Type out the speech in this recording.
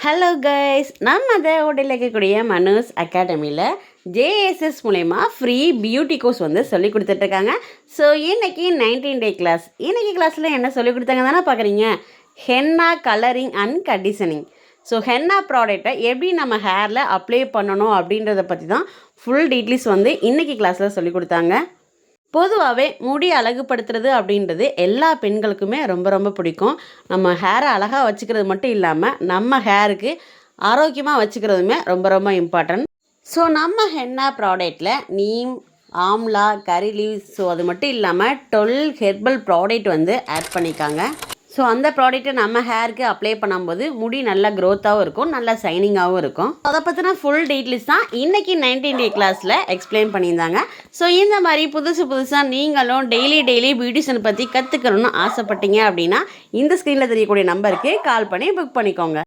Hello guys, நம்ம அதை உடலில் இருக்கக்கூடிய மனோஸ் அகாடமியில் ஜேஎஸ்எஸ் மூலயமா ஃப்ரீ பியூட்டி கோர்ஸ் வந்து சொல்லி கொடுத்துட்ருக்காங்க. ஸோ இன்றைக்கி 19 டே கிளாஸ். இன்றைக்கி கிளாஸில் என்ன சொல்லி கொடுத்தாங்க தானே பார்க்குறீங்க? Henna colouring and conditioning. So henna ப்ராடக்டை எப்படி நம்ம ஹேரில் அப்ளை பண்ணணும் அப்படின்றத பற்றி தான் ஃபுல் டீட்டெயில்ஸ் வந்து இன்றைக்கி கிளாஸில் சொல்லி கொடுத்தாங்க. பொதுவாகவே முடி அழகுபடுத்துறது அப்படின்றது எல்லா பெண்களுக்குமே ரொம்ப ரொம்ப பிடிக்கும். நம்ம ஹேரை அழகாக வச்சுக்கிறது மட்டும் இல்லாமல் நம்ம ஹேருக்கு ஆரோக்கியமாக வச்சுக்கிறதுமே ரொம்ப ரொம்ப இம்பார்ட்டன்ட். ஸோ நம்ம ஹென்னா ப்ராடக்டில் neem, amla, curry leaves, so அது மட்டும் இல்லாமல் 12 ஹெர்பல் ப்ராடக்ட் வந்து ஆட் பண்ணிக்காங்க. ஸோ அந்த ப்ராடக்ட்டை நம்ம ஹேருக்கு அப்ளை பண்ணும்போது முடி நல்லா க்ரோத்தாகவும் இருக்கும், நல்லா ஷைனிங்காகவும் இருக்கும். அதை பற்றின ஃபுல் டீட்டெயில்ஸ் தான் இன்றைக்கி 19 டே கிளாஸில் எக்ஸ்பிளைன் பண்ணியிருந்தாங்க. ஸோ இந்த மாதிரி புதுசாக நீங்களும் டெய்லி பியூட்டிஷன் பற்றி கற்றுக்கணும்னு ஆசைப்பட்டீங்க அப்படின்னா இந்த ஸ்க்ரீனில் தெரியக்கூடிய நம்பருக்கு கால் பண்ணி புக் பண்ணிக்கோங்க.